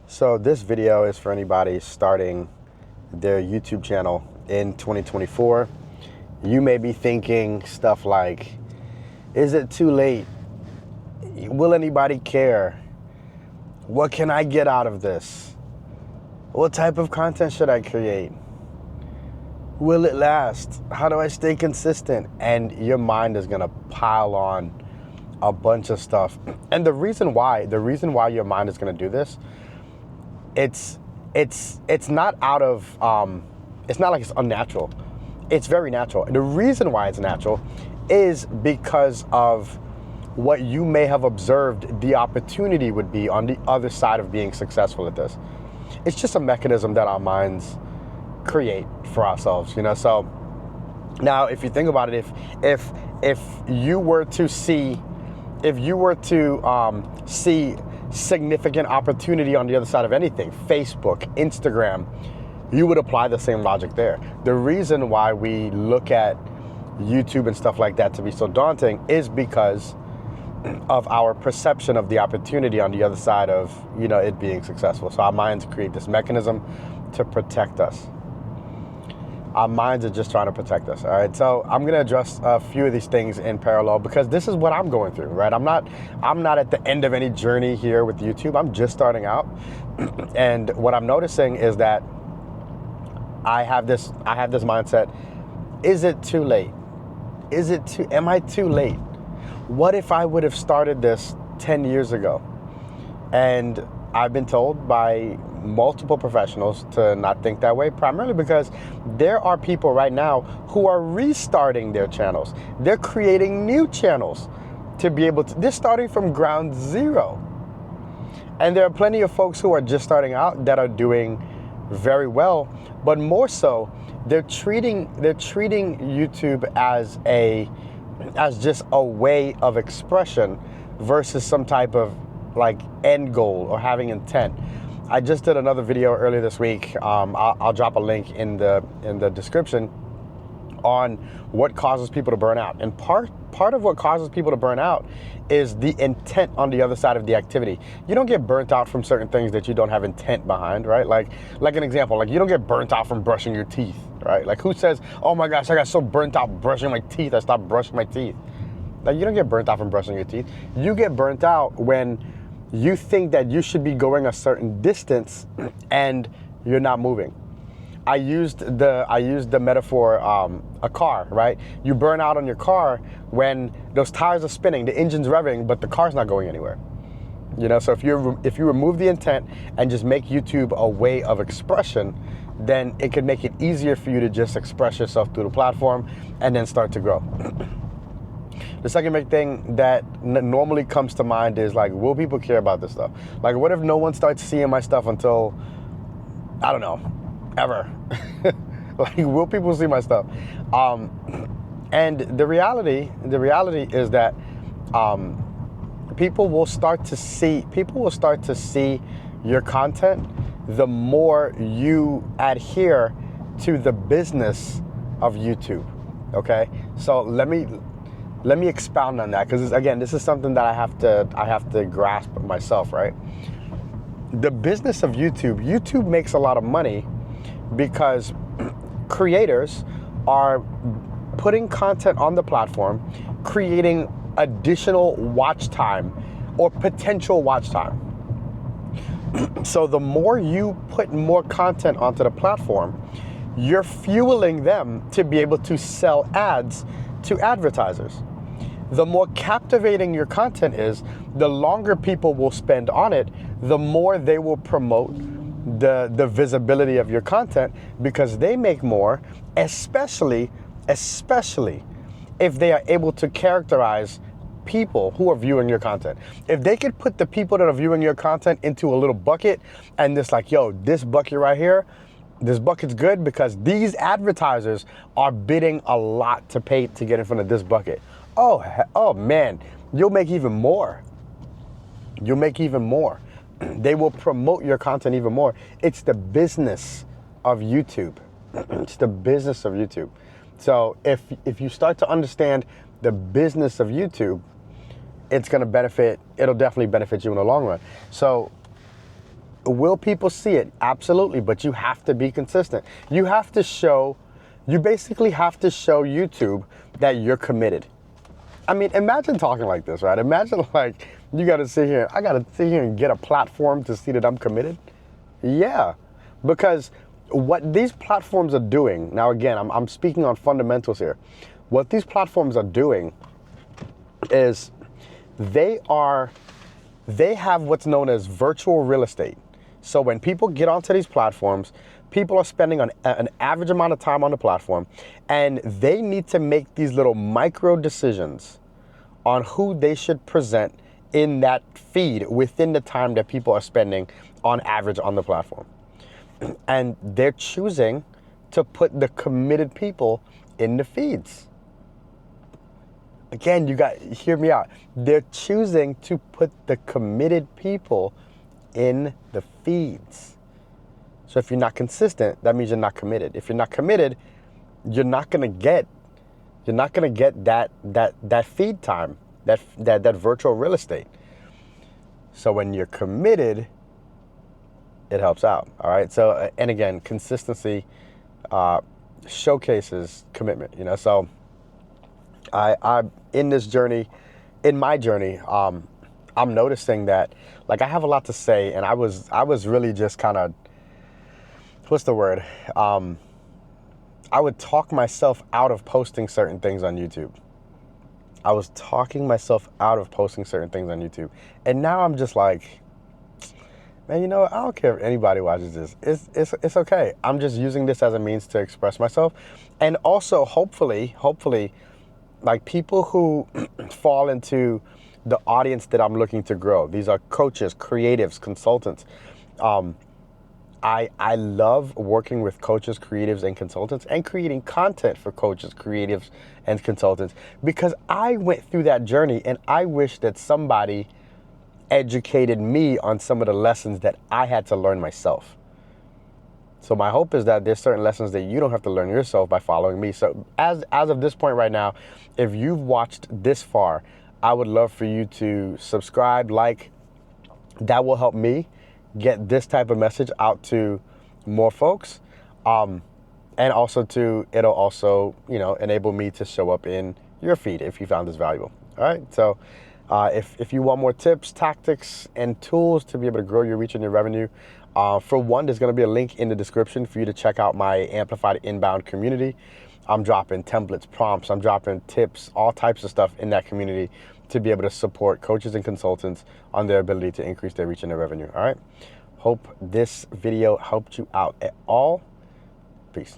So this video is for anybody starting their YouTube channel in 2024. You may be thinking stuff like, is it too late? Will anybody care? What can I get out of this? What type of content should I create? Will it last? How do I stay consistent? And your mind is gonna pile on a bunch of stuff. And the reason why your mind is gonna do this, it's not out of, it's not like it's unnatural. It's very natural. And the reason why it's natural is because of what you may have observed the opportunity would be on the other side of being successful at this. It's just a mechanism that our minds create for ourselves, you know? So now if you think about it, if you were to see significant opportunity on the other side of anything, Facebook, Instagram, you would apply the same logic there. The reason why we look at YouTube and stuff like that to be so daunting is because of our perception of the opportunity on the other side of, you know, it being successful. So our minds create this mechanism to protect us. Our minds are just trying to protect us, all right? So I'm gonna address a few of these things in parallel because this is what I'm going through, right? I'm not at the end of any journey here with YouTube. I'm just starting out. And what I'm noticing is that I have this mindset. Is it too late? Am I too late? What if I would have started this 10 years ago? And I've been told by multiple professionals to not think that way, primarily because there are people right now who are restarting their channels. They're creating new channels to be able to, they're starting from ground zero. And there are plenty of folks who are just starting out that are doing very well, but more so, they're treating YouTube as just a way of expression versus some type of like end goal or having intent. I just did another video earlier this week. I'll drop a link in the description on what causes people to burn out. And part of what causes people to burn out is the intent on the other side of the activity. You don't get burnt out from certain things that you don't have intent behind, right? Like an example, like you don't get burnt out from brushing your teeth, right? Like who says, oh my gosh, I got so burnt out brushing my teeth, I stopped brushing my teeth. Like you don't get burnt out from brushing your teeth. You get burnt out when you think that you should be going a certain distance and you're not moving. I used the metaphor, a car, right? You burn out on your car when those tires are spinning, the engine's revving, but the car's not going anywhere. You know, so if you remove the intent and just make YouTube a way of expression, then it could make it easier for you to just express yourself through the platform and then start to grow. The second big thing that normally comes to mind is like, will people care about this stuff? Like, what if no one starts seeing my stuff until, I don't know, ever? Like, will people see my stuff? And the reality is that people will start to see your content the more you adhere to the business of YouTube. Okay, so let me expound on that, because again, this is something that I have to grasp myself, right? The business of YouTube makes a lot of money because creators are putting content on the platform, creating additional watch time or potential watch time. So the more you put more content onto the platform, you're fueling them to be able to sell ads to advertisers. The more captivating your content is, the longer people will spend on it, the more they will promote the visibility of your content, because they make more, especially if they are able to characterize people who are viewing your content. If they could put the people that are viewing your content into a little bucket and it's like, yo, this bucket right here, this bucket's good because these advertisers are bidding a lot to pay to get in front of this bucket. Oh man, you'll make even more. You'll make even more. They will promote your content even more. It's the business of YouTube. It's the business of YouTube. So if you start to understand the business of YouTube, it'll definitely benefit you in the long run. So Will people see it? Absolutely, but you have to be consistent. You basically have to show YouTube that you're committed. I mean, imagine talking like this, right? Imagine like I gotta sit here and get a platform to see that I'm committed. Yeah, because what these platforms are doing, now again, I'm speaking on fundamentals here. What these platforms are doing is they have what's known as virtual real estate. So when people get onto these platforms, people are spending an average amount of time on the platform, and they need to make these little micro decisions on who they should present in that feed within the time that people are spending on average on the platform. And they're choosing to put the committed people in the feeds. Again, hear me out. They're choosing to put the committed people in the feeds. So if you're not consistent, that means you're not committed. If you're not committed, you're not gonna get that feed time, that virtual real estate. So when you're committed, it helps out. All right. So, and again, consistency showcases commitment. So I'm in this journey, in my journey. I'm noticing that, like, I have a lot to say, and I was really just kind of, what's the word? I would talk myself out of posting certain things on YouTube. I was talking myself out of posting certain things on YouTube, and now I'm just like, man, I don't care if anybody watches this. It's okay. I'm just using this as a means to express myself, and also hopefully, like, people who fall into the audience that I'm looking to grow. These are coaches, creatives, consultants. I love working with coaches, creatives, and consultants, and creating content for coaches, creatives, and consultants, because I went through that journey, and I wish that somebody educated me on some of the lessons that I had to learn myself. So my hope is that there's certain lessons that you don't have to learn yourself by following me. So as of this point right now, if you've watched this far, I would love for you to subscribe, like. That will help me get this type of message out to more folks. And also it'll also, enable me to show up in your feed if you found this valuable. All right. So if you want more tips, tactics, and tools to be able to grow your reach and your revenue, for one, there's going to be a link in the description for you to check out my Amplified Inbound community. I'm dropping templates, prompts, I'm dropping tips, all types of stuff in that community to be able to support coaches and consultants on their ability to increase their reach and their revenue. All right. Hope this video helped you out at all. Peace.